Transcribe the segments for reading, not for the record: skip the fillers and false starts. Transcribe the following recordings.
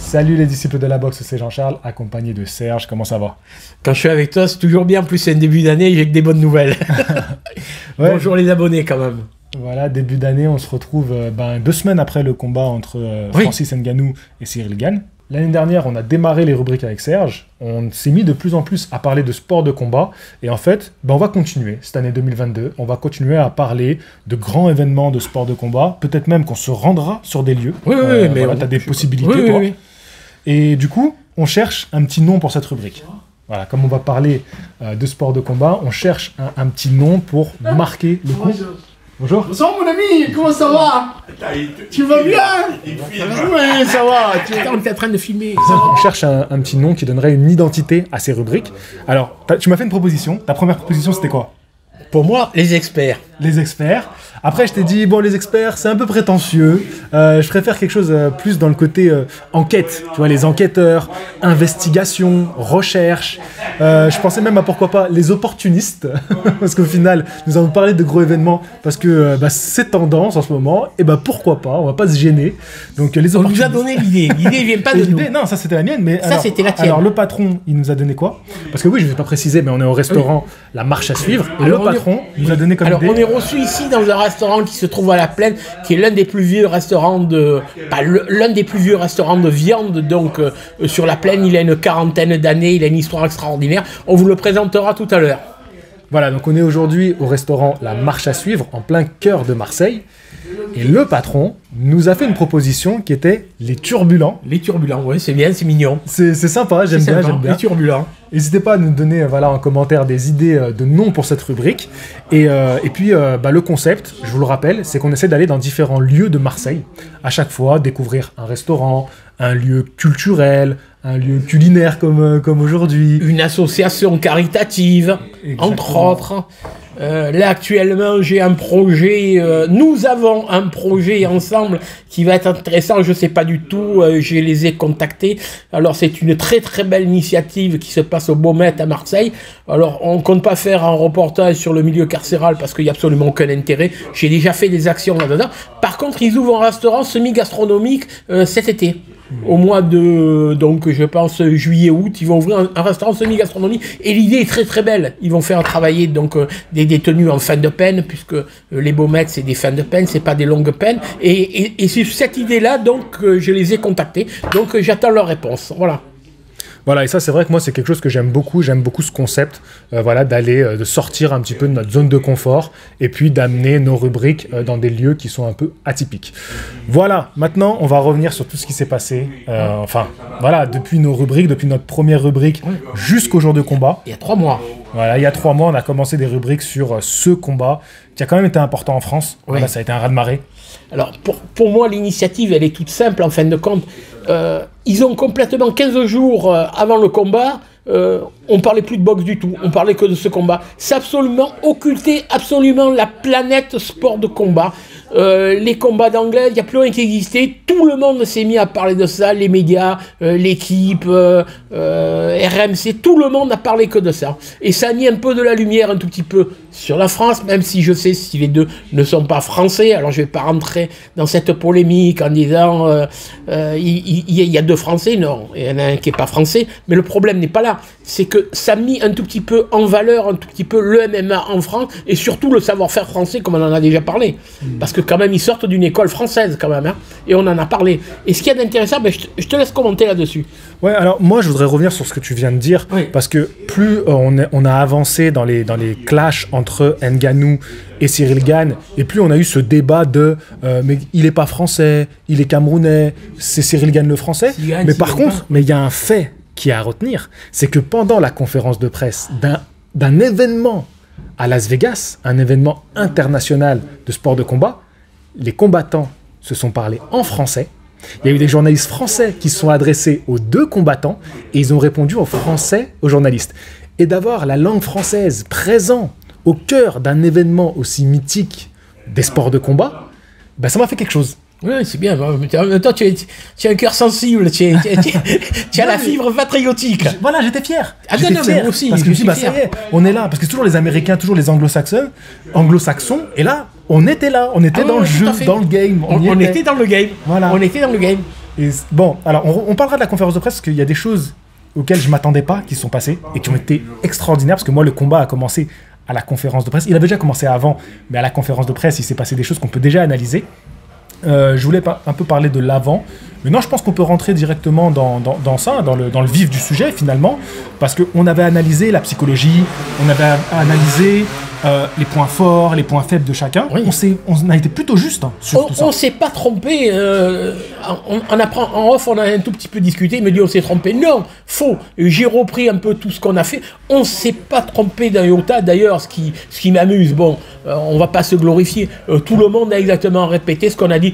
Salut les disciples de la boxe, c'est Jean-Charles, accompagné de Serge. Comment ça va? Quand je suis avec toi, c'est toujours bien. En plus, c'est un début d'année, j'ai que des bonnes nouvelles. Ouais. Bonjour les abonnés quand même. Voilà, début d'année, on se retrouve 2 semaines après le combat entre Francis Ngannou et Cyril Gane. L'année dernière, on a démarré les rubriques avec Serge. On s'est mis de plus en plus à parler de sport de combat. Et en fait, on va continuer cette année 2022. On va continuer à parler de grands événements de sport de combat. Peut-être même qu'on se rendra sur des lieux. Oui, mais voilà, tu as des possibilités, toi. Oui. Et du coup, on cherche un petit nom pour cette rubrique. Voilà, comme on va parler de sport de combat, on cherche un petit nom pour marquer le coup. Bonjour. Bonsoir mon ami, comment ça va? Tu vas bien? Oui, ça va. On est en train de filmer. On cherche un petit nom qui donnerait une identité à ces rubriques. Alors, tu m'as fait une proposition. Ta première proposition, c'était quoi? Pour moi, les experts. Les experts. Après, je t'ai dit, bon, les experts, c'est un peu prétentieux. Je préfère quelque chose plus dans le côté enquête. Tu vois, les enquêteurs, investigation, recherche. Je pensais même à, pourquoi pas, les opportunistes. Parce qu'au final, nous allons parler de gros événements. Parce que c'est tendance en ce moment. Et pourquoi pas, on va pas se gêner. Donc, les on nous a donné l'idée. L'idée vient pas de nous. Non, ça, c'était la mienne. Mais ça, c'était la tienne. Alors, le patron, il nous a donné quoi? Parce que oui, je ne vais pas préciser, mais on est au restaurant La Marche à Suivre. Et le patron nous a donné comme idée. On est reçu ici dans un restaurant qui se trouve à la Plaine, qui est l'un des plus vieux restaurants l'un des plus vieux restaurants de viande. Donc sur la Plaine, il a une 40aine d'années, il a une histoire extraordinaire. On vous le présentera tout à l'heure. Voilà, donc on est aujourd'hui au restaurant La Marche à Suivre, en plein cœur de Marseille. Et le patron nous a fait une proposition qui était les turbulents. Les turbulents, oui, c'est bien, c'est mignon. C'est sympa, j'aime bien. Les turbulents. N'hésitez pas à nous donner en commentaire des idées de noms pour cette rubrique. Et puis, le concept, je vous le rappelle, c'est qu'on essaie d'aller dans différents lieux de Marseille. À chaque fois, découvrir un restaurant, un lieu culturel, un lieu culinaire comme aujourd'hui. Une association caritative, entre autres. Là actuellement j'ai un projet, nous avons un projet ensemble qui va être intéressant, je sais pas du tout, je les ai contactés. Alors c'est une très très belle initiative qui se passe au Beaumet à Marseille. Alors on compte pas faire un reportage sur le milieu carcéral parce qu'il y a absolument aucun intérêt, j'ai déjà fait des actions là-dedans. Par contre ils ouvrent un restaurant semi-gastronomique cet été. Au mois de, donc je pense juillet-août, ils vont ouvrir un restaurant semi-gastronomique et l'idée est très très belle. Ils vont faire travailler donc des détenus en fin de peine, puisque les Beaumet c'est des fins de peine, c'est pas des longues peines. Et c'est cette idée-là donc je les ai contactés, donc j'attends leur réponse. Voilà. Voilà, et ça c'est vrai que moi c'est quelque chose que j'aime beaucoup ce concept, de sortir un petit peu de notre zone de confort et puis d'amener nos rubriques dans des lieux qui sont un peu atypiques. Voilà, maintenant on va revenir sur tout ce qui s'est passé, depuis nos rubriques, depuis notre première rubrique jusqu'au jour de combat. Il y a 3 mois. Voilà, il y a 3 mois on a commencé des rubriques sur ce combat qui a quand même été important en France. Oui. Voilà, ça a été un raz-de-marée. Alors, pour moi, l'initiative, elle est toute simple, en fin de compte. Ils ont complètement 15 jours avant le combat, on parlait plus de boxe du tout, on parlait que de ce combat. C'est absolument occulté, absolument la planète sport de combat. Les combats d'anglais, il n'y a plus rien qui existait. Tout le monde s'est mis à parler de ça, les médias, l'équipe, RMC, tout le monde n'a parlé que de ça. Et ça a mis un peu de la lumière, un tout petit peu, sur la France, même si je sais si les deux ne sont pas français. Alors je ne vais pas rentrer dans cette polémique en disant il y a 2 Français, non, il y en a un qui n'est pas français. Mais le problème n'est pas là. C'est que ça a mis un tout petit peu en valeur, un tout petit peu le MMA en France, et surtout le savoir-faire français, comme on en a déjà parlé. Parce que quand même, ils sortent d'une école française, quand même, hein, et on en a parlé. Et ce qu'il y a d'intéressant, je te laisse commenter là-dessus. Ouais, alors moi, je voudrais revenir sur ce que tu viens de dire, parce que plus on a avancé dans les clashs entre Ngannou et Cyril Gane, et plus on a eu ce débat de mais il n'est pas français, il est camerounais, c'est Cyril Gane le français. Mais par contre, il y a un fait qui est à retenir, c'est que pendant la conférence de presse d'un événement à Las Vegas, un événement international de sport de combat, les combattants se sont parlé en français. Il y a eu des journalistes français qui se sont adressés aux 2 combattants et ils ont répondu en français aux journalistes. Et d'avoir la langue française présente au cœur d'un événement aussi mythique des sports de combat, ça m'a fait quelque chose. Oui, c'est bien. Toi, tu as un cœur sensible, tu as la fibre patriotique. Voilà, j'étais fier. Moi aussi. Parce que je me dis, ça y est, on est là. Parce que c'est toujours les Américains, toujours les anglo-saxons. Et là, on était là. On était dans le jeu, dans le game. On était dans le game. Voilà. On était dans le game. Et bon, alors on parlera de la conférence de presse parce qu'il y a des choses auxquelles je m'attendais pas qui se sont passées et qui ont été extraordinaires parce que moi le combat a commencé à la conférence de presse. Il avait déjà commencé avant, mais à la conférence de presse, il s'est passé des choses qu'on peut déjà analyser. Je voulais un peu parler de l'avant. Maintenant, je pense qu'on peut rentrer directement dans ça, dans le vif du sujet, finalement, parce qu'on avait analysé la psychologie, on avait analysé les points forts, les points faibles de chacun. Oui. On a été plutôt juste sur tout ça. On s'est pas trompé. En off, on a un tout petit peu discuté, il me dit on s'est trompé. Non, faux. J'ai repris un peu tout ce qu'on a fait. On s'est pas trompé d'un iota. D'ailleurs, ce qui m'amuse, bon, on va pas se glorifier. Tout le monde a exactement répété ce qu'on a dit.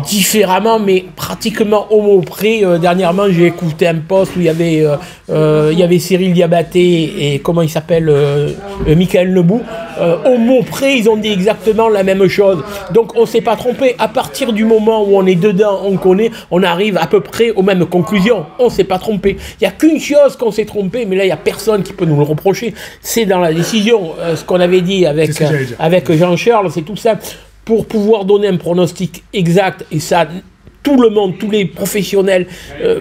Différemment, mais pratiquement au mot près. Dernièrement, j'ai écouté un post où il y avait Cyril Diabaté et comment il s'appelle, Michael Lebou. Au mot près, ils ont dit exactement la même chose. Donc, on s'est pas trompé. À partir du moment où on est dedans, on connaît, on arrive à peu près aux mêmes conclusions. On s'est pas trompé. Il y a qu'une chose qu'on s'est trompé, mais là, il y a personne qui peut nous le reprocher. C'est dans la décision. Ce qu'on avait dit avec Jean-Charles, c'est tout ça. Pour pouvoir donner un pronostic exact, et ça, tout le monde, tous les professionnels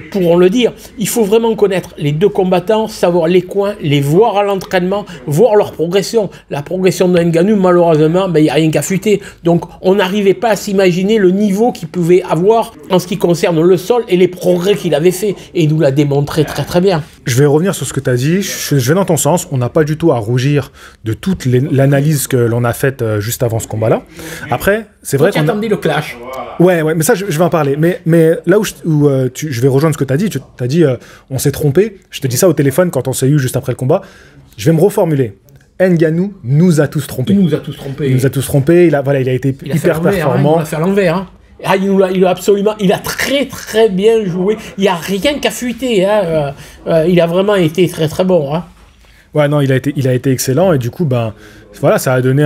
pourront le dire, il faut vraiment connaître les deux combattants, savoir les coins, les voir à l'entraînement, voir leur progression. La progression de Ngannou, malheureusement, il n'y a rien qu'à fuiter. Donc, on n'arrivait pas à s'imaginer le niveau qu'il pouvait avoir en ce qui concerne le sol et les progrès qu'il avait fait. Et il nous l'a démontré très très bien. Je vais revenir sur ce que tu as dit. Je vais dans ton sens. On n'a pas du tout à rougir de toute l'analyse que l'on a faite juste avant ce combat-là. Après, c'est vrai qu'on attendait le clash. Ouais, mais ça, je vais en parler. Mais là où je vais rejoindre ce que tu as dit, on s'est trompé. Je te dis ça au téléphone quand on s'est eu juste après le combat. Je vais me reformuler. Ngannou nous a tous trompés. Il nous a tous trompés. Il nous a tous trompés. Il a été hyper performant. Il a fait l'envers. Hein. Ah, il a très très bien joué. Il n'y a rien qu'à fuiter. Hein. Il a vraiment été très très bon. Hein. Ouais, non, il a été excellent et du coup, voilà, ça a donné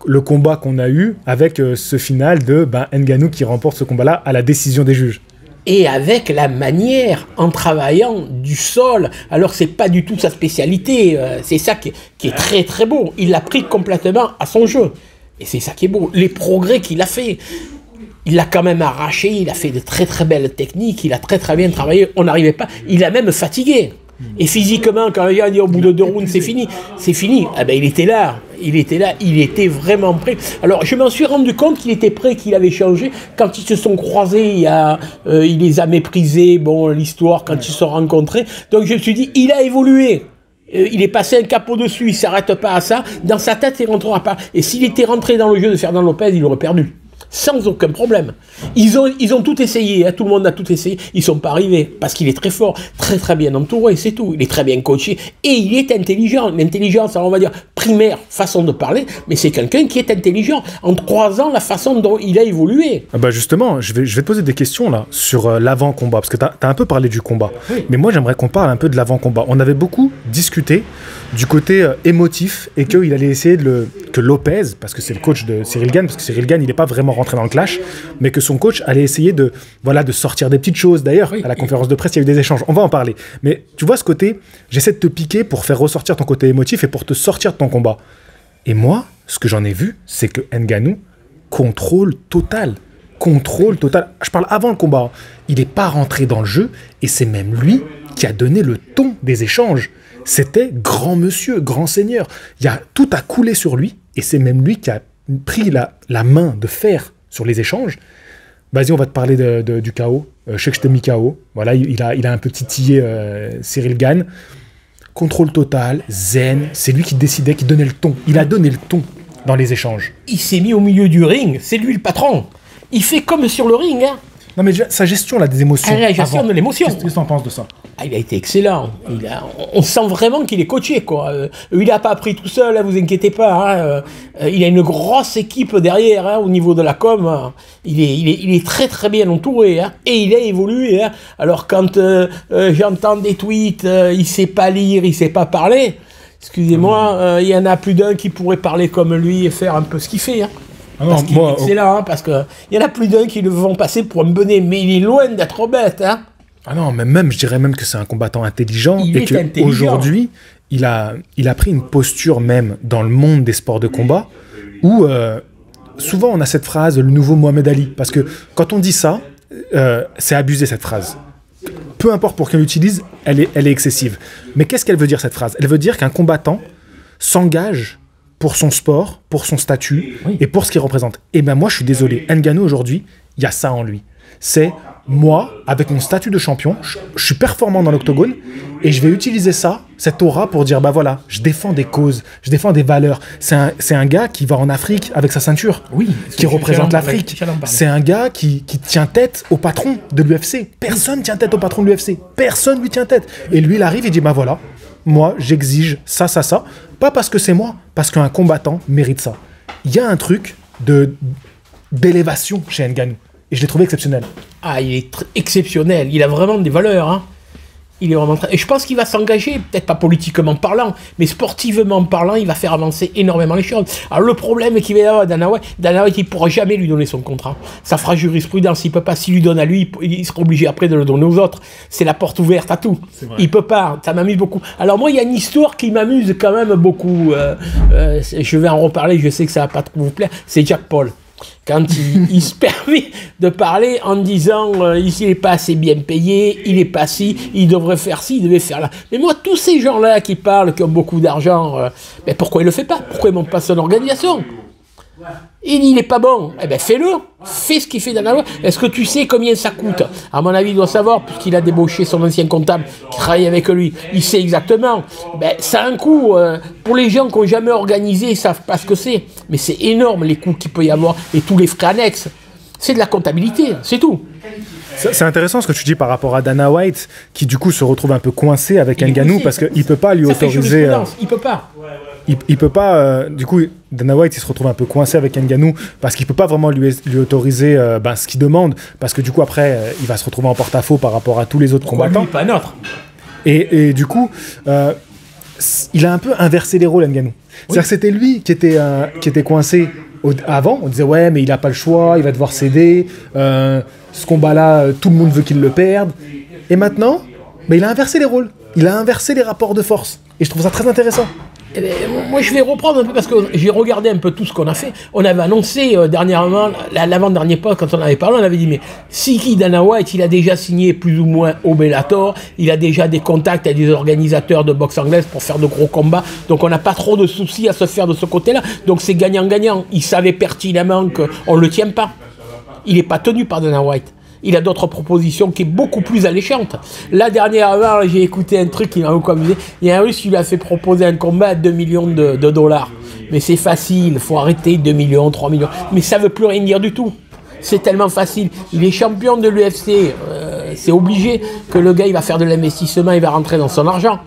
le combat qu'on a eu avec ce final de Ngannou qui remporte ce combat-là à la décision des juges. Et avec la manière, en travaillant du sol, alors c'est pas du tout sa spécialité, c'est ça qui est très très beau. Il l'a pris complètement à son jeu. Et c'est ça qui est beau. Les progrès qu'il a fait. Il l'a quand même arraché, il a fait de très très belles techniques, il a très très bien travaillé, on n'arrivait pas, il a même fatigué. Et physiquement, quand il a dit au bout de 2 rounds, c'est fini, il était là, il était vraiment prêt. Alors je m'en suis rendu compte qu'il était prêt, qu'il avait changé. Quand ils se sont croisés, il les a méprisés, l'histoire, quand ils se sont rencontrés. Donc je me suis dit, il a évolué. Il est passé un cap au-dessus, il ne s'arrête pas à ça. Dans sa tête, il ne rentrera pas. Et s'il était rentré dans le jeu de Fernand Lopez, il aurait perdu. Sans aucun problème. Ils ont tout essayé, hein, tout le monde a tout essayé, ils ne sont pas arrivés, parce qu'il est très fort, très très bien entouré, c'est tout. Il est très bien coaché, et il est intelligent. L'intelligence, alors on va dire, primaire, façon de parler, mais c'est quelqu'un qui est intelligent. En 3 ans, la façon dont il a évolué. Justement, je vais te poser des questions là, sur l'avant-combat, parce que tu as un peu parlé du combat. Oui. Mais moi, j'aimerais qu'on parle un peu de l'avant-combat. On avait beaucoup discuté du côté émotif, et qu'il allait essayer que Lopez, parce que c'est le coach de Cyril Gane, parce que Cyril Gane, il n'est pas vraiment rentré dans le clash, mais que son coach allait essayer de sortir des petites choses. D'ailleurs, à la conférence de presse, il y a eu des échanges. On va en parler. Mais tu vois ce côté, j'essaie de te piquer pour faire ressortir ton côté émotif et pour te sortir de ton combat. Et moi, ce que j'en ai vu, c'est que Ngannou, contrôle total. Je parle avant le combat. Il n'est pas rentré dans le jeu et c'est même lui qui a donné le ton des échanges. C'était grand monsieur, grand seigneur. Tout a coulé sur lui et c'est même lui qui a pris la main de fer sur les échanges. Vas-y, on va te parler du KO. Je sais que je t'ai mis KO. Voilà, il a un peu titillé Cyril Gane. Contrôle total, zen. C'est lui qui décidait, qui donnait le ton. Il a donné le ton dans les échanges. Il s'est mis au milieu du ring. C'est lui le patron. Il fait comme sur le ring. Hein. Non, mais sa gestion là, des émotions. La gestion de l'émotion. Qu'est-ce que tu en penses de ça? Il a été excellent. On sent vraiment qu'il est coaché, quoi. Il n'a pas appris tout seul, hein, vous inquiétez pas. Hein. Il a une grosse équipe derrière, hein, au niveau de la com. Hein. Il est très très bien entouré, hein, et il a évolué. Hein. Alors quand j'entends des tweets, il ne sait pas lire, il ne sait pas parler, excusez-moi, il y en a plus d'un qui pourrait parler comme lui et faire un peu ce qu'il fait. Hein. Parce qu'il est excellent, hein, parce qu'il y en a plus d'un qui le vont passer pour un benet, mais il est loin d'être bête. Hein. Ah non, mais je dirais même que c'est un combattant intelligent et qu'aujourd'hui, il a pris une posture même dans le monde des sports de combat où souvent on a cette phrase, le nouveau Mohamed Ali. Parce que quand on dit ça, c'est abusé cette phrase. Peu importe pour qui on l'utilise, elle est excessive. Mais qu'est-ce qu'elle veut dire cette phrase? Elle veut dire qu'un combattant s'engage pour son sport, pour son statut et pour ce qu'il représente. Et ben moi je suis désolé, Ngannou aujourd'hui, il y a ça en lui. C'est moi, avec mon statut de champion, je suis performant dans l'octogone et je vais utiliser ça, cette aura pour dire bah voilà, je défends des causes, je défends des valeurs. C'est un gars qui va en Afrique avec sa ceinture, qui représente l'Afrique. C'est un gars qui tient tête au patron de l'UFC. Personne tient tête au patron de l'UFC. Personne lui tient tête. Et lui, il arrive et dit bah voilà, moi j'exige ça. Pas parce que c'est moi, parce qu'un combattant mérite ça. Il y a un truc d'élévation chez Ngannou. Et je l'ai trouvé exceptionnel. Ah, il est exceptionnel. Il a vraiment des valeurs. Hein. Il est vraiment Et je pense qu'il va s'engager, peut-être pas politiquement parlant, mais sportivement parlant, il va faire avancer énormément les choses. Alors le problème est qu'il va y avoir Dana White, il ne pourra jamais lui donner son contrat. Ça fera jurisprudence. Il ne peut pas, s'il lui donne à lui, il sera obligé après de le donner aux autres. C'est la porte ouverte à tout. Il ne peut pas. Ça m'amuse beaucoup. Alors moi, il y a une histoire qui m'amuse quand même beaucoup. Je vais en reparler, je sais que ça ne va pas trop vous plaire. C'est Jack Paul. Quand il se permet de parler en disant ici il n'est pas assez bien payé, il n'est pas ci, il devrait faire ci, il devait faire là. Mais moi, tous ces gens-là qui parlent, qui ont beaucoup d'argent, mais pourquoi il ne le fait pas? Pourquoi il ne monte pas son organisation? Il n'est pas bon. Eh bien, fais-le. Fais ce qu'il fait dans la loi. Est-ce que tu sais combien ça coûte? À mon avis, il doit savoir, puisqu'il a débauché son ancien comptable qui travaille avec lui. Il sait exactement. Ben, ça a un coût. Pour les gens qui n'ont jamais organisé, ils ne savent pas ce que c'est. Mais c'est énorme, les coûts qu'il peut y avoir et tous les frais annexes. C'est de la comptabilité, c'est tout. C'est intéressant ce que tu dis par rapport à Dana White, qui du coup se retrouve un peu coincé avec Ngannou parce qu'il ne peut pas lui autoriser... Il peut pas. Il peut pas, du coup, Dana White, il se retrouve un peu coincé avec Ngannou parce qu'il peut pas vraiment lui autoriser ce qu'il demande, parce que du coup, après, il va se retrouver en porte-à-faux par rapport à tous les autres combattants. Lui, pas notre. Et du coup, il a un peu inversé les rôles, Ngannou. C'est-à-dire que c'était lui qui était coincé avant. On disait, ouais, mais il a pas le choix, il va devoir céder. Ce combat-là, tout le monde veut qu'il le perde. Et maintenant, il a inversé les rôles. Il a inversé les rapports de force. Et je trouve ça très intéressant. Eh bien, moi, je vais reprendre un peu parce que j'ai regardé un peu tout ce qu'on a fait. On avait annoncé dernièrement, l'avant-dernier poste, quand on avait parlé, on avait dit, mais Siki Dana White, il a déjà signé plus ou moins au Bellator, il a déjà des contacts avec des organisateurs de boxe anglaise pour faire de gros combats, donc on n'a pas trop de soucis à se faire de ce côté-là. Donc c'est gagnant-gagnant. Il savait pertinemment qu'on ne le tient pas. Il n'est pas tenu par Dana White. Il a d'autres propositions qui est beaucoup plus alléchantes. La dernièrement, j'ai écouté un truc qui m'a beaucoup amusé. Il y a un Russe qui lui a fait proposer un combat à 2 millions de dollars. Mais c'est facile, il faut arrêter 2 millions, 3 millions. Mais ça ne veut plus rien dire du tout. C'est tellement facile. Il est champion de l'UFC. C'est obligé que le gars, il va faire de l'investissement, il va rentrer dans son argent.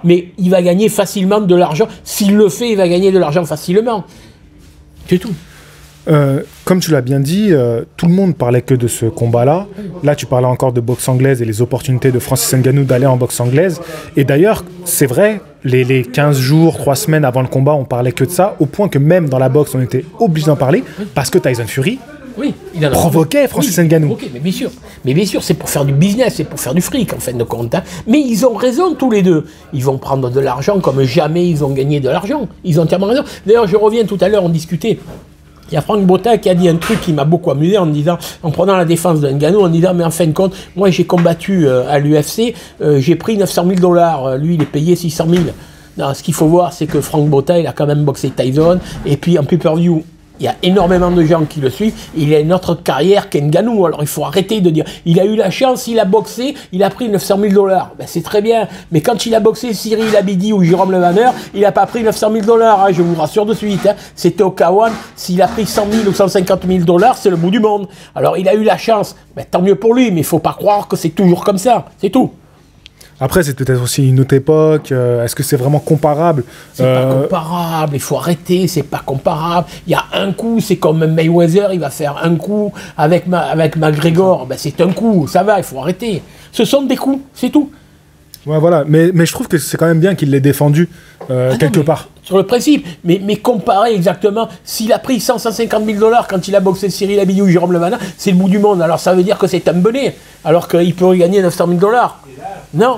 Mais il va gagner facilement de l'argent. S'il le fait, il va gagner de l'argent facilement. C'est tout. Comme tu l'as bien dit, tout le monde parlait que de ce combat-là. Là, tu parlais encore de boxe anglaise et les opportunités de Francis Ngannou d'aller en boxe anglaise. Et d'ailleurs, c'est vrai, les 15 jours, 3 semaines avant le combat, on parlait que de ça, au point que même dans la boxe, on était obligé d'en parler, parce que Tyson Fury provoquait Francis Ngannou. Mais bien sûr, c'est pour faire du business, c'est pour faire du fric, en fin de compte. Hein. Mais ils ont raison, tous les deux. Ils vont prendre de l'argent comme jamais ils ont gagné de l'argent. Ils ont entièrement raison. D'ailleurs, je reviens tout à l'heure, on discutait. Il y a Franck Botta qui a dit un truc qui m'a beaucoup amusé en prenant la défense de Ngannou, en disant, mais en fin de compte, moi j'ai combattu à l'UFC, j'ai pris 900 000 $, lui il est payé 600 000. Non, ce qu'il faut voir, c'est que Franck Botta, il a quand même boxé Tyson, et puis en pay-per-view, il y a énormément de gens qui le suivent. Il a une autre carrière qu'Ngannou. Alors il faut arrêter de dire. Il a eu la chance, il a boxé, il a pris 900 000 $. Ben, c'est très bien. Mais quand il a boxé Cyril Abidi ou Jérôme Levanner, il n'a pas pris 900 000 $. Hein, je vous rassure de suite. Hein. C'était au K1. S'il a pris 100 000 ou 150 000 $, c'est le bout du monde. Alors il a eu la chance. Ben, tant mieux pour lui. Mais il ne faut pas croire que c'est toujours comme ça. C'est tout. Après, c'est peut-être aussi une autre époque. Est-ce que c'est vraiment comparable? C'est pas comparable. Il faut arrêter. C'est pas comparable. Il y a un coup. C'est comme Mayweather. Il va faire un coup avec McGregor. Ben, c'est un coup. Ça va. Il faut arrêter. Ce sont des coups. C'est tout. Ouais, voilà. Mais je trouve que c'est quand même bien qu'il l'ait défendu quelque part. Sur le principe. Mais comparer exactement. S'il a pris 150 000 $ quand il a boxé Cyril Abidi ou Jérôme Levanner, c'est le bout du monde. Alors ça veut dire que c'est un bonnet. Alors qu'il peut y gagner 900 000 $. Non,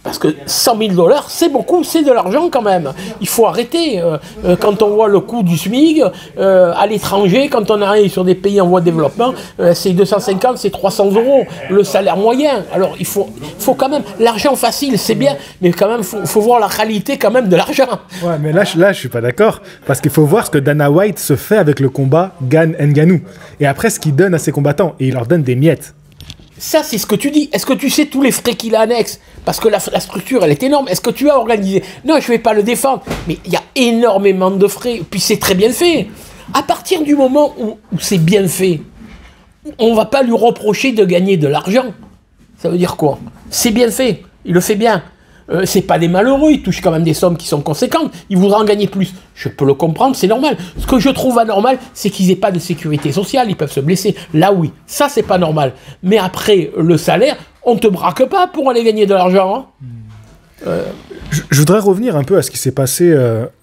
Parce que 100 000 $, c'est beaucoup, c'est de l'argent quand même. Il faut arrêter. Quand on voit le coût du SMIC à l'étranger, quand on arrive sur des pays en voie de développement, c'est 250, c'est 300 €, le salaire moyen. Alors il faut quand même, l'argent facile, c'est bien, mais quand même, faut voir la réalité quand même de l'argent. Ouais, mais là, je suis pas d'accord. Parce qu'il faut voir ce que Dana White se fait avec le combat Gane Ngannou. Et après, ce qu'il donne à ses combattants. Et il leur donne des miettes. Ça, c'est ce que tu dis. Est-ce que tu sais tous les frais qu'il a annexes? Parce que la structure, elle est énorme. Est-ce que tu as organisé? Non, je ne vais pas le défendre. Mais il y a énormément de frais. Puis c'est très bien fait. À partir du moment où c'est bien fait, on ne va pas lui reprocher de gagner de l'argent. Ça veut dire quoi? C'est bien fait. Il le fait bien. C'est pas des malheureux, ils touchent quand même des sommes qui sont conséquentes, ils voudraient en gagner plus. Je peux le comprendre, c'est normal. Ce que je trouve anormal, c'est qu'ils n'aient pas de sécurité sociale, ils peuvent se blesser. Là oui, ça c'est pas normal. Mais après, le salaire, on te braque pas pour aller gagner de l'argent. Hein. Je voudrais revenir un peu à ce qui s'est passé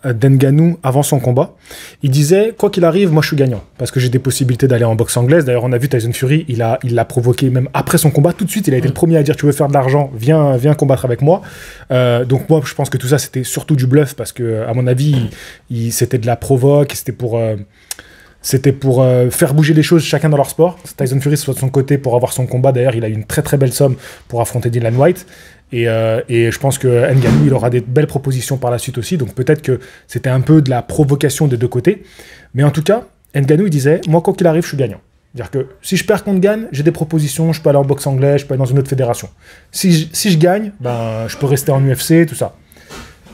à Ngannou avant son combat. Il disait, quoi qu'il arrive, moi je suis gagnant, parce que j'ai des possibilités d'aller en boxe anglaise. D'ailleurs, on a vu Tyson Fury, il l'a provoqué même après son combat, tout de suite, il a été le premier à dire, tu veux faire de l'argent, viens combattre avec moi. Donc moi, je pense que tout ça, c'était surtout du bluff, parce que, à mon avis, c'était de la provoque, c'était pour faire bouger les choses chacun dans leur sport. Tyson Fury soit de son côté pour avoir son combat. D'ailleurs, il a eu une très très belle somme pour affronter Dillian Whyte. Et je pense que Ngannou, il aura des belles propositions par la suite aussi. Donc peut-être que c'était un peu de la provocation des deux côtés. Mais en tout cas, Ngannou, il disait, moi, quoi qu'il arrive, je suis gagnant. C'est-à-dire que si je perds contre Gane, j'ai des propositions, je peux aller en boxe anglaise, je peux aller dans une autre fédération. Si je gagne, ben, je peux rester en UFC, tout ça.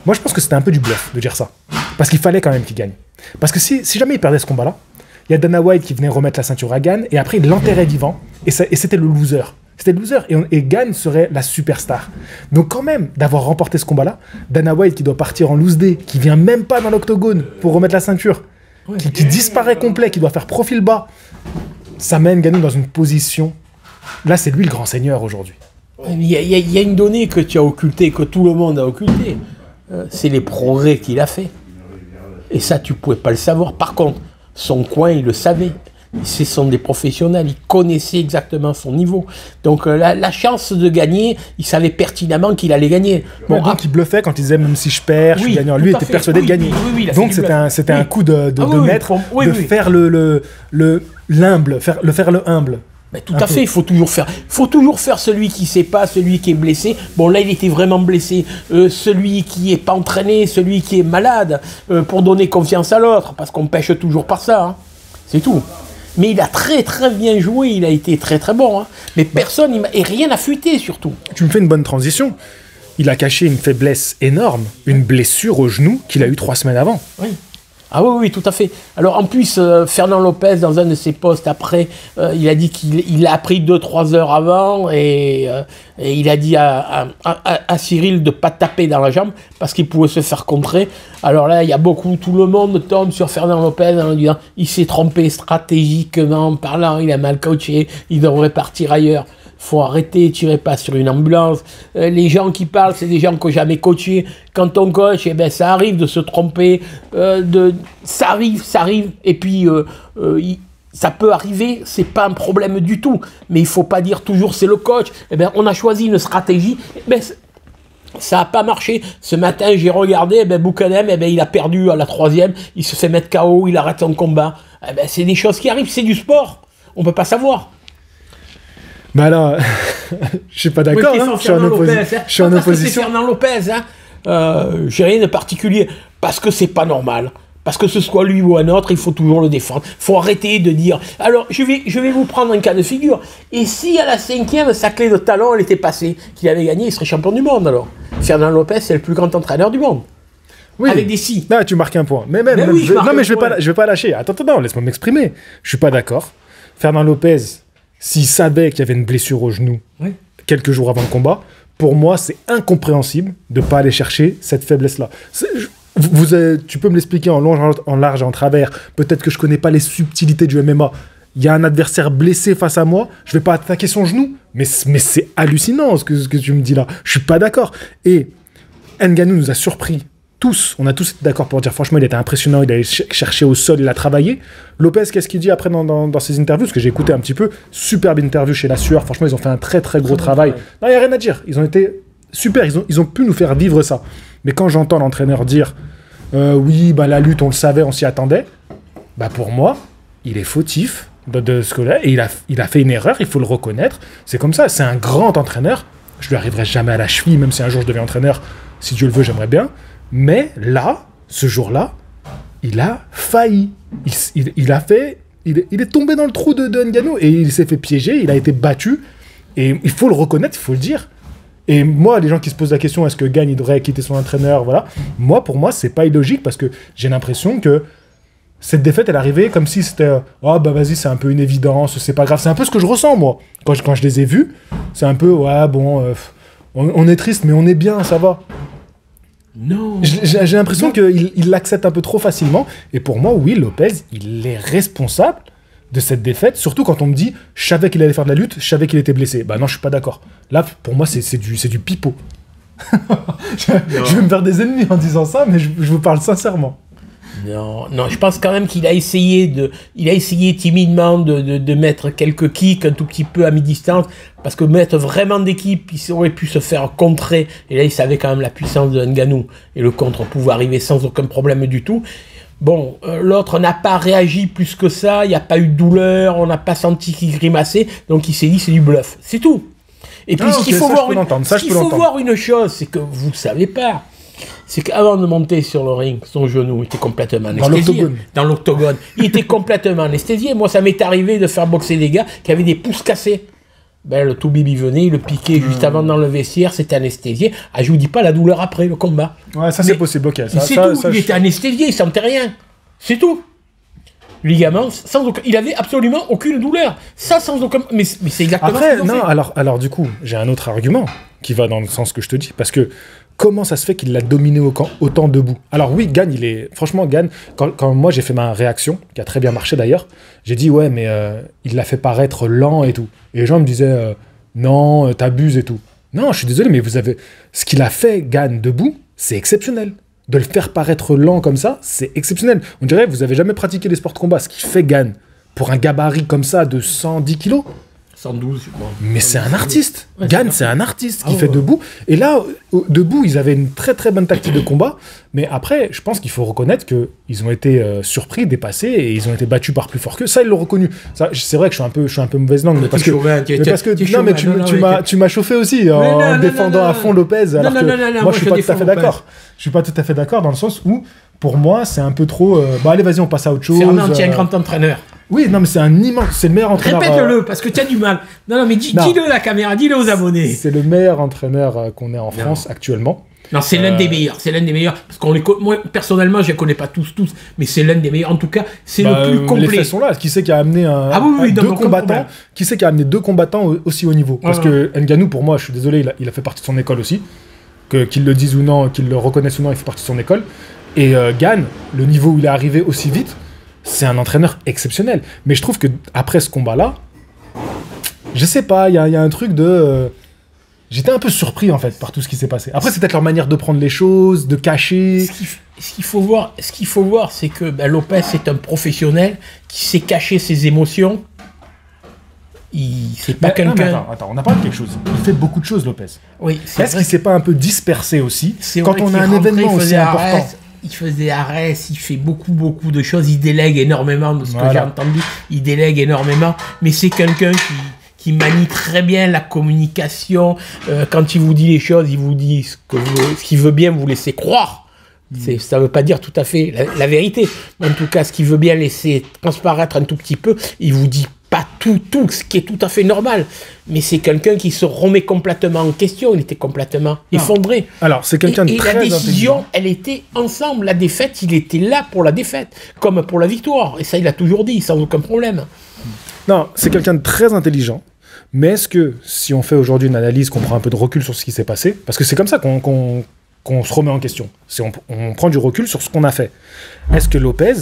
Moi, je pense que c'était un peu du bluff de dire ça. Parce qu'il fallait quand même qu'il gagne. Parce que si jamais il perdait ce combat-là, il y a Dana White qui venait remettre la ceinture à Gane, et après il l'enterrait vivant, et c'était le loser. C'était le loser, et Gane serait la superstar. Donc quand même, d'avoir remporté ce combat-là, Dana White qui doit partir en loose day, qui vient même pas dans l'octogone pour remettre la ceinture, qui disparaît complet, qui doit faire profil bas, ça mène Ngannou dans une position... Là, c'est lui le grand seigneur aujourd'hui. Il y a une donnée que tu as occultée, que tout le monde a occultée. C'est les progrès qu'il a fait. Et ça, tu pouvais pas le savoir. Par contre, son coin, il le savait. Ce sont des professionnels, ils connaissaient exactement son niveau. Donc la chance de gagner, il savait pertinemment qu'il allait gagner. Bon, donc il bluffait quand il disait même si je perds, je suis gagnant. Lui était persuadé de gagner. Donc c'était un coup de maître, de faire l'humble, faire le humble. Mais tout à fait, il faut toujours faire celui qui ne sait pas, celui qui est blessé. Bon, là, il était vraiment blessé. Celui qui n'est pas entraîné, celui qui est malade, pour donner confiance à l'autre, parce qu'on pêche toujours par ça. Hein. C'est tout. Mais il a très très bien joué, il a été très très bon. Hein. Mais personne, et rien n'a fuité surtout. Tu me fais une bonne transition. Il a caché une faiblesse énorme, une blessure au genou qu'il a eu 3 semaines avant. Oui. Ah oui, tout à fait. Alors en plus, Fernand Lopez, dans un de ses posts après, il a dit qu'il a appris 2-3 heures avant et il a dit à Cyril de ne pas taper dans la jambe parce qu'il pouvait se faire contrer. Alors là, il y a tout le monde tombe sur Fernand Lopez en disant il s'est trompé stratégiquement parlant, il a mal coaché, il devrait partir ailleurs. Faut arrêter, tirez pas sur une ambulance. Les gens qui parlent, c'est des gens qui n'ont jamais coaché. Quand on coach, eh ben, ça arrive de se tromper. Ça arrive. Et puis, ça peut arriver, c'est pas un problème du tout. Mais il faut pas dire toujours c'est le coach. Eh ben, on a choisi une stratégie. Eh ben, ça n'a pas marché. Ce matin, j'ai regardé, eh ben, Boukanem, eh ben, il a perdu à la 3e. Il se fait mettre KO, il arrête son combat. Eh ben, c'est des choses qui arrivent, c'est du sport. On peut pas savoir. Bah là, je suis pas d'accord, oui, je suis en opposition. C'est Fernand Lopez, j'ai rien de particulier, parce que c'est pas normal. Parce que ce soit lui ou un autre, il faut toujours le défendre. Il faut arrêter de dire... Alors, je vais vous prendre un cas de figure. Et si à la 5e, sa clé de talon, elle était passée, qu'il avait gagné, il serait champion du monde, alors. Fernand Lopez, c'est le plus grand entraîneur du monde. Oui. Avec des si. Là, tu marques un point. Mais je vais pas lâcher. Attends, laisse-moi m'exprimer. Je suis pas d'accord. Fernand Lopez... S'il savait qu'il y avait une blessure au genou quelques jours avant le combat, pour moi, c'est incompréhensible de ne pas aller chercher cette faiblesse-là. Tu peux me l'expliquer en long, en large et en travers. Peut-être que je ne connais pas les subtilités du MMA. Il y a un adversaire blessé face à moi, je ne vais pas attaquer son genou. Mais c'est hallucinant ce que tu me dis là. Je ne suis pas d'accord. Et Ngannou nous a surpris. On a tous été d'accord pour dire franchement il était impressionnant, il allait chercher au sol, il a travaillé. Lopez, qu'est-ce qu'il dit après dans ses interviews? Parce que j'ai écouté un petit peu, superbe interview chez La Sueur, franchement ils ont fait un très très gros travail. Non, il n'y a rien à dire, ils ont été super, ils ont pu nous faire vivre ça. Mais quand j'entends l'entraîneur dire oui, bah, la lutte, on le savait, on s'y attendait, bah, pour moi, il est fautif de ce que là, et il a fait une erreur, il faut le reconnaître. C'est comme ça, c'est un grand entraîneur. Je lui arriverai jamais à la cheville, même si un jour je deviens entraîneur, si Dieu le veut, j'aimerais bien. Mais là, ce jour-là, il a failli. Il est tombé dans le trou de Ngannou et il s'est fait piéger, il a été battu. Et il faut le reconnaître, il faut le dire. Et moi, les gens qui se posent la question, est-ce que Gane, il devrait quitter son entraîneur, voilà. Moi, pour moi, c'est pas illogique parce que j'ai l'impression que cette défaite, elle arrivait comme si c'était oh bah vas-y, c'est un peu une évidence, c'est pas grave. C'est un peu ce que je ressens, moi. Quand je les ai vus, c'est un peu ouais, bon, on est triste, mais on est bien, ça va. Non. J'ai l'impression qu'il l'accepte un peu trop facilement. Et pour moi, oui, Lopez, il est responsable de cette défaite, surtout quand on me dit je savais qu'il allait faire de la lutte, je savais qu'il était blessé. Bah non, je suis pas d'accord. Là, pour moi, c'est du pipeau. je vais me faire des ennemis en disant ça, mais je vous parle sincèrement. Non, je pense quand même qu'il a essayé timidement de mettre quelques kicks un tout petit peu à mi-distance, parce que mettre vraiment d'équipe, il aurait pu se faire contrer, et là il savait quand même la puissance de Ngannou, et le contre pouvait arriver sans aucun problème du tout. Bon, l'autre n'a pas réagi plus que ça, il n'y a pas eu de douleur, on n'a pas senti qu'il grimaçait, donc il s'est dit c'est du bluff, c'est tout. Et puis ce qu'il faut voir une chose, c'est que vous ne savez pas. C'est qu'avant de monter sur le ring, son genou était complètement anesthésié. Dans l'octogone. Il était complètement anesthésié. Moi, ça m'est arrivé de faire boxer des gars qui avaient des pouces cassés. Ben, le Toubib, il venait, il le piquait juste avant dans le vestiaire, c'était anesthésié. Ah, je vous dis pas la douleur après le combat. Ouais, ça c'est possible, ok. Il était anesthésié, il sentait rien. C'est tout. Ligament, sans aucun... il avait absolument aucune douleur. Ça, sans aucun... Mais c'est exactement après, non, alors du coup, j'ai un autre argument qui va dans le sens que je te dis. Parce que comment ça se fait qu'il l'a dominé autant debout? Alors oui, Gane, il est... Franchement, Gane, quand moi j'ai fait ma réaction, qui a très bien marché d'ailleurs, j'ai dit ouais, mais il l'a fait paraître lent et tout. Et les gens me disaient non, t'abuses et tout. Non, je suis désolé, mais vous avez... Ce qu'il a fait, Gane, debout, c'est exceptionnel. De le faire paraître lent comme ça, c'est exceptionnel. On dirait, vous avez jamais pratiqué les sports de combat. Ce qui fait Gane, pour un gabarit comme ça de 110 kilos, 112. Mais c'est un artiste. Ouais, Gane, c'est un artiste qui fait debout. Et là, debout, ils avaient une très très bonne tactique de combat. Mais après, je pense qu'il faut reconnaître qu'ils ont été surpris, dépassés, et ils ont été battus par plus fort qu'eux. Ça, ils l'ont reconnu. C'est vrai que je suis un peu mauvaise langue, mais parce que tu m'as chauffé aussi en défendant à fond Lopez. Alors que moi, je suis pas tout à fait d'accord. Je suis pas tout à fait d'accord dans le sens où, pour moi, c'est un peu trop. Bah allez, vas-y, on passe à autre chose. Fernand, tu es un grand entraîneur. Oui, non, mais c'est le meilleur entraîneur. Répète-le, parce que tu as du mal. Non, mais dis-le à la caméra, dis-le aux abonnés. C'est le meilleur entraîneur qu'on ait en France actuellement. Non, c'est l'un des meilleurs. C'est l'un des meilleurs. Parce que moi, personnellement, je les connais pas tous, mais c'est l'un des meilleurs. En tout cas, c'est le plus complet. Les faits sont là. Qui c'est qui a amené deux combattants? Qui c'est qui a amené deux combattants aussi haut niveau? Parce que Ngannou, pour moi, je suis désolé, il a fait partie de son école aussi. Qu'ils le disent ou non, qu'ils le reconnaissent ou non, il fait partie de son école. Et Gane, le niveau où il est arrivé aussi vite, c'est un entraîneur exceptionnel. Mais je trouve que après ce combat-là, je sais pas, il y a un truc de... J'étais un peu surpris, en fait, par tout ce qui s'est passé. Après, c'est peut-être leur manière de prendre les choses, de cacher... Ce qu'il faut voir, c'est que Lopez est un professionnel qui sait cacher ses émotions. C'est pas quelqu'un... Attends, on a parlé de quelque chose. Il fait beaucoup de choses, Lopez. Oui, est-ce qu'il s'est pas un peu dispersé aussi quand on a un événement aussi important? Il faisait arrêt, il fait beaucoup de choses, il délègue énormément de ce que j'ai entendu, il délègue énormément, mais c'est quelqu'un qui manie très bien la communication, quand il vous dit les choses, il vous dit ce qu'il veut bien vous laisser croire. Ça ne veut pas dire tout à fait la vérité, mais en tout cas, ce qu'il veut bien laisser transparaître un tout petit peu, il vous dit pas tout, ce qui est tout à fait normal, mais c'est quelqu'un qui se remet complètement en question, il était complètement effondré. Alors, c'est quelqu'un de très intelligent. Et la décision, elle était ensemble, la défaite, il était là pour la défaite, comme pour la victoire, et ça, il a toujours dit, sans aucun problème. Non, c'est quelqu'un de très intelligent, mais est-ce que, si on fait aujourd'hui une analyse, qu'on prend un peu de recul sur ce qui s'est passé, parce que c'est comme ça qu'on se remet en question, on prend du recul sur ce qu'on a fait. Est-ce que Lopez...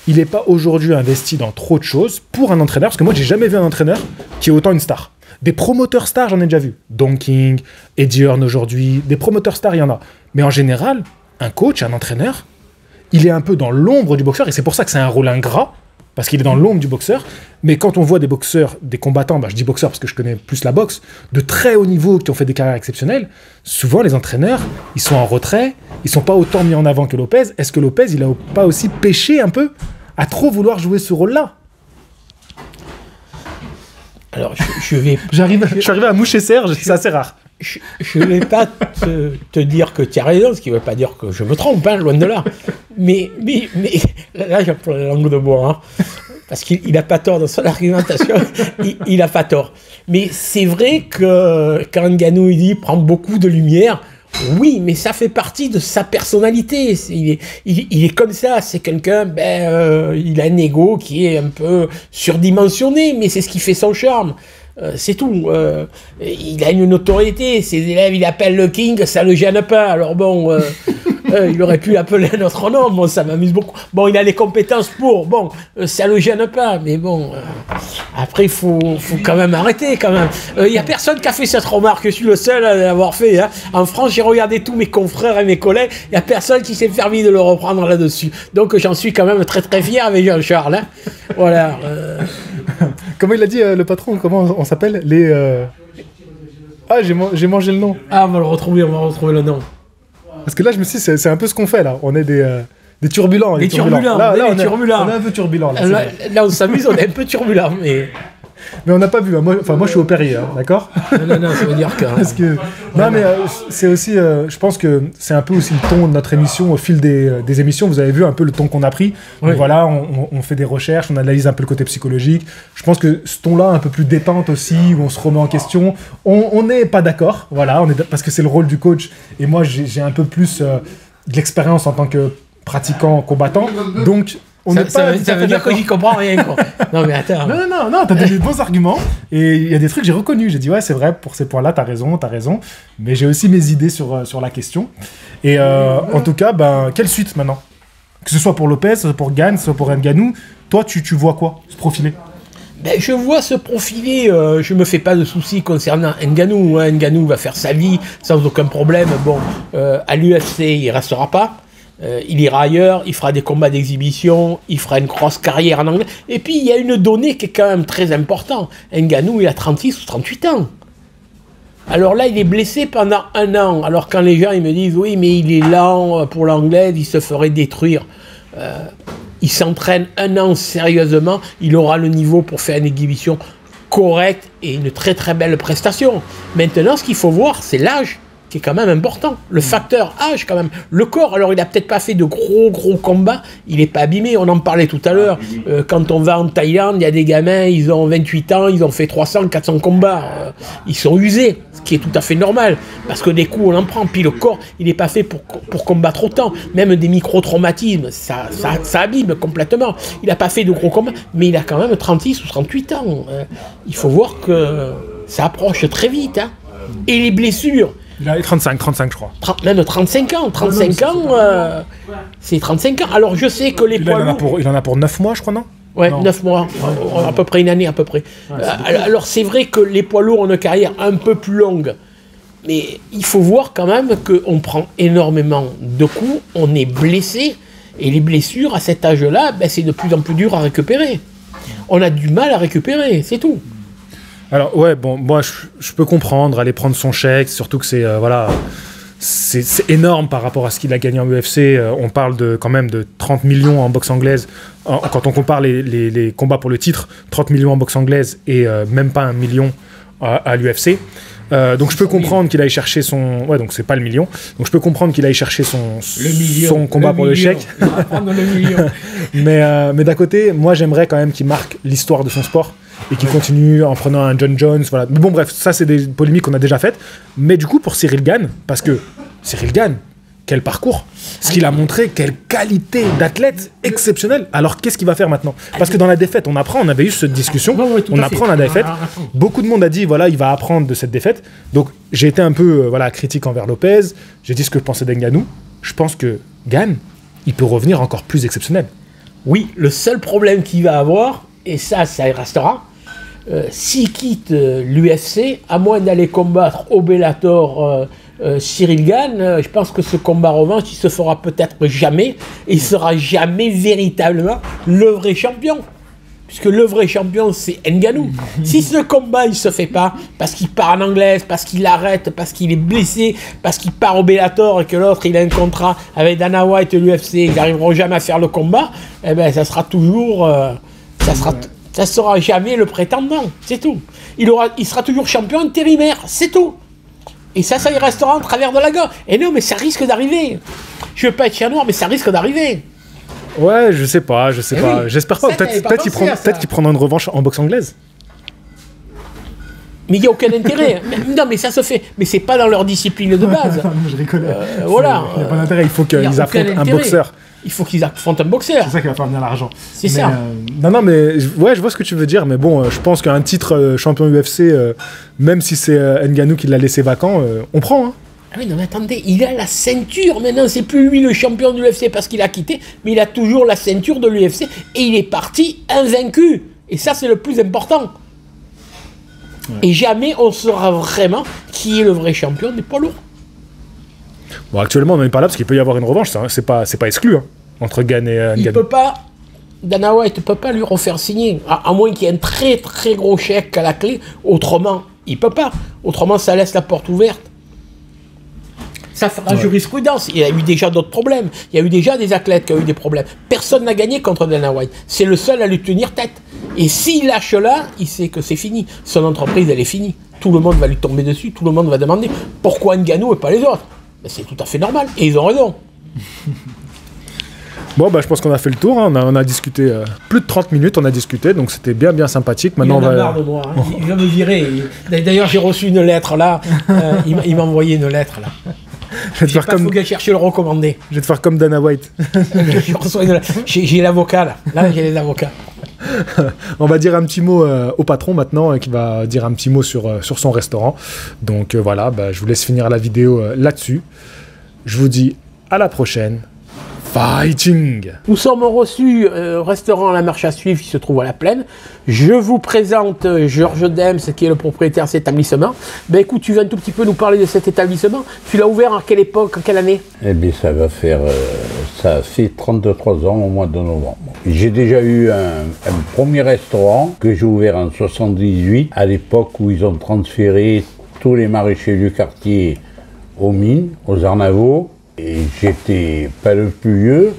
il n'est pas aujourd'hui investi dans trop de choses pour un entraîneur, parce que moi, j'ai jamais vu un entraîneur qui est autant une star. Des promoteurs stars, j'en ai déjà vu. Don King, Eddie Hearn aujourd'hui, des promoteurs stars, il y en a. Mais en général, un coach, un entraîneur, il est un peu dans l'ombre du boxeur, et c'est pour ça que c'est un rôle ingrat, parce qu'il est dans l'ombre du boxeur. Mais quand on voit des boxeurs, des combattants, je dis boxeurs parce que je connais plus la boxe, de très haut niveau qui ont fait des carrières exceptionnelles, souvent les entraîneurs, ils sont en retrait, ils sont pas autant mis en avant que Lopez. Est-ce que Lopez, il a pas aussi péché un peu à trop vouloir jouer ce rôle-là? Alors, je vais... Je suis arrivé à moucher Serge, c'est assez rare. Je ne vais pas te dire que tu as raison, ce qui ne veut pas dire que je me trompe, hein, loin de là. Mais là, j'ai un peu la langue de bois, hein, parce qu'il n'a pas tort dans son argumentation, il n'a pas tort. Mais c'est vrai que quand Ngannou il prend beaucoup de lumière, oui, mais ça fait partie de sa personnalité. Il est comme ça, c'est quelqu'un, il a un ego qui est un peu surdimensionné, mais c'est ce qui fait son charme. C'est tout. Il a une notoriété. Ses élèves, il appelle le King, ça le gêne pas. Alors bon, il aurait pu l'appeler un autre nom. Bon, ça m'amuse beaucoup. Bon, il a les compétences pour. Bon, ça le gêne pas. Mais bon, après, il faut quand même arrêter. Quand même. Il y a personne qui a fait cette remarque. Je suis le seul à l'avoir fait. Hein. En France, j'ai regardé tous mes confrères et mes collègues. Il y a personne qui s'est permis de le reprendre là-dessus. Donc, j'en suis quand même très très fier avec Jean-Charles. Hein. Voilà. Comment il a dit le patron? Comment on s'appelle? Ah, j'ai mangé le nom. Ah, on va retrouver le nom. Parce que là, je me suis dit, c'est un peu ce qu'on fait là. On est des turbulents. Des turbulents. Là, on est un peu turbulents. Là, on s'amuse, on est un peu turbulents. Mais on n'a pas vu. Moi, je suis au Perrier, hein, d'accord? Non, ça veut dire que... Parce que... Non, mais c'est aussi... je pense que c'est un peu aussi le ton de notre émission. Au fil des émissions, vous avez vu un peu le ton qu'on a pris. Oui. Donc, voilà, on fait des recherches, on analyse un peu le côté psychologique. Je pense que ce ton-là, un peu plus détente aussi, où on se remet en question, on n'est pas d'accord. Voilà, parce que c'est le rôle du coach. Et moi, j'ai un peu plus de l'expérience en tant que pratiquant, combattant. Donc... Ça veut dire que j'y comprends rien, quoi. Non, mais attends. Non, t'as des bons arguments. Et il y a des trucs que j'ai reconnus. J'ai dit, ouais, c'est vrai, pour ces points-là, t'as raison. Mais j'ai aussi mes idées sur la question. Et en tout cas, quelle suite maintenant? Que ce soit pour Lopez, que ce soit pour Gane, que ce soit pour Ngannou, toi, tu vois quoi se profiler? Je vois se profiler, je me fais pas de soucis concernant Ngannou. Hein. Ngannou va faire sa vie sans aucun problème. Bon, à l'UFC, il restera pas. Il ira ailleurs, il fera des combats d'exhibition, il fera une grosse carrière en anglais. Et puis, il y a une donnée qui est quand même très importante. Ngannou, il a 36 ou 38 ans. Alors là, il est blessé pendant 1 an. Alors quand les gens ils me disent, oui, mais il est lent pour l'anglaise, il se ferait détruire. Il s'entraîne 1 an sérieusement, il aura le niveau pour faire une exhibition correcte et une très très belle prestation. Maintenant, ce qu'il faut voir, c'est l'âge, qui est quand même important. Le facteur âge, quand même. Le corps, alors il n'a peut-être pas fait de gros combats, il n'est pas abîmé, on en parlait tout à l'heure. Quand on va en Thaïlande, il y a des gamins, ils ont 28 ans, ils ont fait 300, 400 combats. Ils sont usés, ce qui est tout à fait normal, parce que des coups, on en prend, puis le corps, il n'est pas fait pour combattre autant. Même des micro-traumatismes, ça abîme complètement. Il n'a pas fait de gros combats, mais il a quand même 36 ou 38 ans. Il faut voir que ça approche très vite. Hein. Et les blessures... Il a 35, je crois. Même 35 ans. 35 ans, c'est 35 ans. Alors, je sais que les poids lourds... Il en a pour 9 mois, je crois, non? Ouais, 9 mois. À peu près 1 année, à peu près. Ouais, alors, c'est vrai que les poids lourds ont une carrière un peu plus longue. Mais il faut voir quand même qu'on prend énormément de coups, on est blessé. Et les blessures, à cet âge-là, c'est de plus en plus dur à récupérer. On a du mal à récupérer, c'est tout. Alors ouais, bon, moi je peux comprendre, aller prendre son chèque, surtout que c'est c'est énorme par rapport à ce qu'il a gagné en UFC. On parle quand même de 30 millions en boxe anglaise. Quand on compare les combats pour le titre, 30 millions en boxe anglaise et même pas 1 million à l'UFC. Donc je peux comprendre qu'il aille chercher son... Ouais, donc c'est pas le million. Donc je peux comprendre qu'il aille chercher son combat pour le chèque. Mais d'un côté, moi j'aimerais quand même qu'il marque l'histoire de son sport et qu'il continue en prenant un John Jones. Voilà. Mais bon, bref, ça c'est des polémiques qu'on a déjà faites. Mais du coup, pour Cyril Gane, parce que Cyril Gane, quel parcours, ce qu'il a montré, quelle qualité d'athlète exceptionnelle. Alors qu'est-ce qu'il va faire maintenant? Parce que dans la défaite, on apprend, on avait eu cette discussion, on apprend la défaite. Beaucoup de monde a dit, voilà, il va apprendre de cette défaite. Donc j'ai été un peu critique envers Lopez, j'ai dit ce que je pensais d'Ngannou. Je pense que Gane, il peut revenir encore plus exceptionnel. Oui, le seul problème qu'il va avoir, et ça restera, s'il quitte l'UFC, à moins d'aller combattre au Bellator Cyril Gane, je pense que ce combat revanche, il se fera peut-être jamais, et il sera jamais véritablement le vrai champion. puisque le vrai champion, c'est Ngannou. Si ce combat, il se fait pas, parce qu'il part en anglaise, parce qu'il arrête, parce qu'il est blessé, parce qu'il part au Bellator et que l'autre, il a un contrat avec Dana White et l'UFC, ils n'arriveront jamais à faire le combat, eh ben, ça sera toujours... ça sera jamais le prétendant, c'est tout. Il sera toujours champion intérimaire, c'est tout. Et ça il restera en travers de la gorge. Et non, mais ça risque d'arriver. Je veux pas être chien noir, mais ça risque d'arriver. Ouais, je sais pas. J'espère pas. Peut-être qu'il prendra une revanche en boxe anglaise. Mais il n'y a aucun intérêt. Non, mais ça se fait. Mais c'est pas dans leur discipline de base. Je rigole. Voilà. Il n'y a pas d'intérêt. Il faut qu'ils affrontent un boxeur. Il faut qu'ils affrontent un boxeur. C'est ça qui va faire venir l'argent. C'est ça. Non, mais ouais, je vois ce que tu veux dire. Mais bon, je pense qu'un titre champion UFC, même si c'est Ngannou qui l'a laissé vacant, on prend. Hein. Ah oui, non, mais attendez, il a la ceinture. Maintenant, c'est plus lui le champion de l'UFC parce qu'il a quitté, mais il a toujours la ceinture de l'UFC et il est parti invaincu. Et ça, c'est le plus important. Ouais. Et jamais on saura vraiment qui est le vrai champion des poids lourds. Bon, actuellement, on n'en est pas là parce qu'il peut y avoir une revanche. C'est pas exclu hein, entre Gane et Ngannou. Il peut pas. Dana White ne peut pas lui refaire signer, à moins qu'il y ait un très très gros chèque à la clé. Autrement, il peut pas. Autrement, ça laisse la porte ouverte. Ça fera jurisprudence. Il y a eu déjà d'autres problèmes. Il y a eu déjà des athlètes qui ont eu des problèmes. Personne n'a gagné contre Dana White. C'est le seul à lui tenir tête. Et s'il lâche là, il sait que c'est fini. Son entreprise, elle est finie. Tout le monde va lui tomber dessus. Tout le monde va demander pourquoi Ngannou et pas les autres. Ben, c'est tout à fait normal. Et ils ont raison. Bon, bah, je pense qu'on a fait le tour. Hein. On a discuté plus de 30 minutes. On a discuté. Donc, c'était bien sympathique. Maintenant, il en a marre de moi. Hein. Il va me virer. D'ailleurs, j'ai reçu une lettre là. Il m'a envoyé une lettre là. Je vais te faire comme... faut que chercher le recommandé. Je vais te faire comme Dana White. J'ai l'avocat là. Là, j'ai les avocats. On va dire un petit mot au patron maintenant, qui va dire un petit mot sur son restaurant. Donc voilà, bah, je vous laisse finir la vidéo là-dessus. Je vous dis à la prochaine. Fighting! Nous sommes reçus au restaurant La Marche à Suivre qui se trouve à La Plaine. Je vous présente Georges Dems qui est le propriétaire de cet établissement. Ben écoute, tu viens un tout petit peu nous parler de cet établissement. Tu l'as ouvert à quelle époque, en quelle année? Eh bien ça fait 33 ans au mois de novembre. J'ai déjà eu un premier restaurant que j'ai ouvert en 78, à l'époque où ils ont transféré tous les maraîchers du quartier aux mines, aux Arnavaux. Et j'étais pas le plus vieux,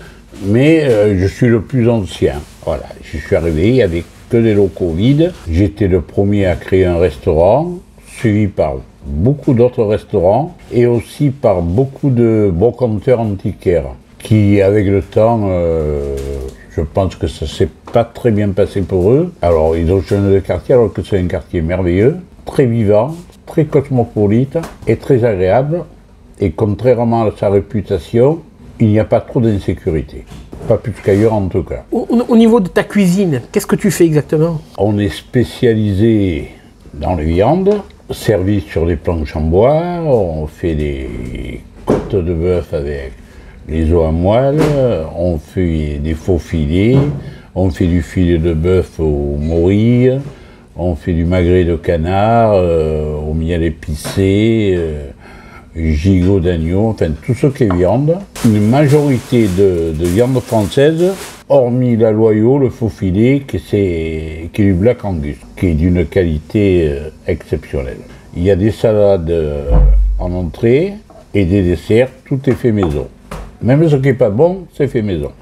mais je suis le plus ancien. Voilà, je suis arrivé avec que des locaux vides. J'étais le premier à créer un restaurant, suivi par beaucoup d'autres restaurants et aussi par beaucoup de brocanteurs antiquaires qui, avec le temps, je pense que ça s'est pas très bien passé pour eux. Alors, ils ont changé de quartier, alors que c'est un quartier merveilleux, très vivant, très cosmopolite et très agréable. Et contrairement à sa réputation, il n'y a pas trop d'insécurité. Pas plus qu'ailleurs en tout cas. Au niveau de ta cuisine, qu'est-ce que tu fais exactement? On est spécialisé dans les viandes, servi sur des planches en bois. On fait des côtes de bœuf avec les os à moelle. On fait des faux filets. On fait du filet de bœuf aux morilles. On fait du magret de canard au miel épicé. Gigot d'agneau, enfin tout ce qui est viande. Une majorité de viande française, hormis la Loyau, le faux filet, qui est du Black Angus, qui est d'une qualité exceptionnelle. Il y a des salades en entrée et des desserts, tout est fait maison. Même ce qui n'est pas bon, c'est fait maison.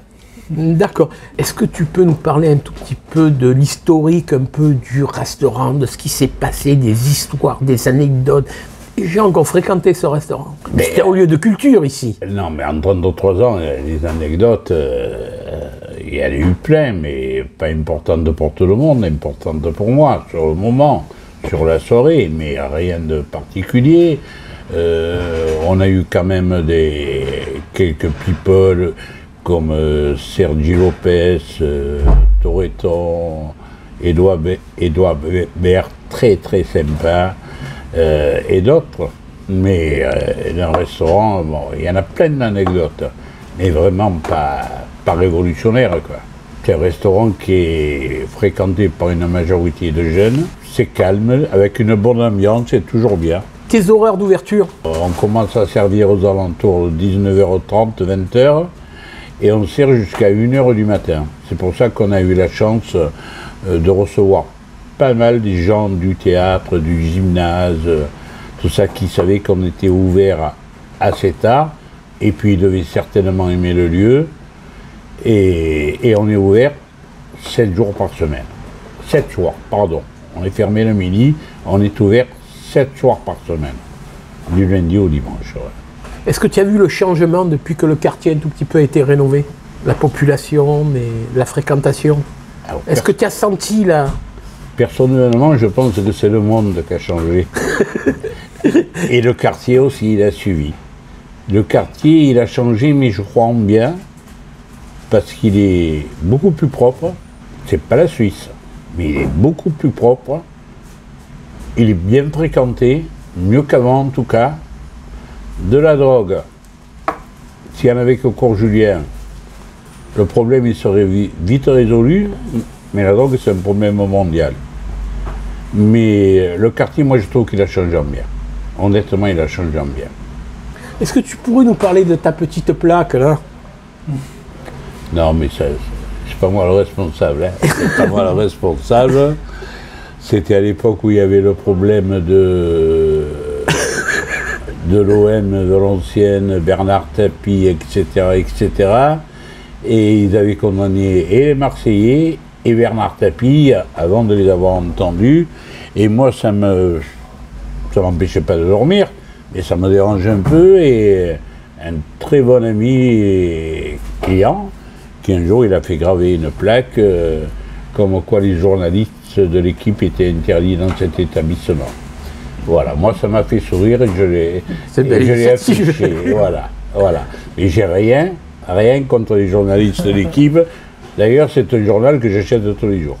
D'accord. Est-ce que tu peux nous parler un tout petit peu de l'historique, un peu du restaurant, de ce qui s'est passé, des histoires, des anecdotes? Les gens qui ont fréquenté ce restaurant. C'était au lieu de culture ici. Non, mais en 33 ans, les anecdotes, il y en a eu plein, mais pas importantes pour tout le monde, importantes pour moi, sur le moment, sur la soirée, mais rien de particulier. On a eu quand même quelques people comme Sergi Lopez, Toretton, Edouard Baird, très très sympa. Et d'autres, mais dans le restaurant, bon, il y en a plein d'anecdotes, mais vraiment pas révolutionnaire, quoi. C'est un restaurant qui est fréquenté par une majorité de jeunes, c'est calme, avec une bonne ambiance, c'est toujours bien. Tes horaires d'ouverture? On commence à servir aux alentours de 19h30, 20h, et on sert jusqu'à 1h du matin. C'est pour ça qu'on a eu la chance de recevoir pas mal des gens du théâtre, du gymnase, tout ça qui savaient qu'on était ouvert assez tard, et puis ils devaient certainement aimer le lieu, et on est ouvert 7 jours par semaine. 7 soirs, pardon. On est fermé le midi, on est ouvert 7 soirs par semaine, du lundi au dimanche. Ouais. Est-ce que tu as vu le changement depuis que le quartier un tout petit peu a été rénové? La population, mais la fréquentation. Est-ce que tu as senti là? Personnellement, je pense que c'est le monde qui a changé. Et le quartier aussi, il a suivi. Le quartier, il a changé, mais je crois en bien, parce qu'il est beaucoup plus propre. C'est pas la Suisse, mais il est beaucoup plus propre. Il est bien fréquenté, mieux qu'avant en tout cas. De la drogue, s'il y en avait qu'au cours Julien, le problème il serait vite résolu, mais la drogue c'est un problème mondial. Mais le quartier, moi je trouve qu'il a changé en bien. Honnêtement, il a changé en bien. Est-ce que tu pourrais nous parler de ta petite plaque là? Non, mais ça, c'est pas moi le responsable. Hein. C'est pas moi le responsable. C'était à l'époque où il y avait le problème de l'OM, de l'ancienne, Bernard Tapie, etc., etc. Et ils avaient condamné et les Marseillais et Bernard Tapie avant de les avoir entendus. Et moi, ça m'empêchait pas de dormir, mais ça me dérange un peu. Et un très bon ami et client, qui un jour, il a fait graver une plaque comme quoi les journalistes de l'équipe étaient interdits dans cet établissement. Voilà, moi ça m'a fait sourire et je l'ai affiché. Voilà, voilà. Et j'ai rien contre les journalistes de l'équipe. D'ailleurs, c'est un journal que j'achète tous les jours.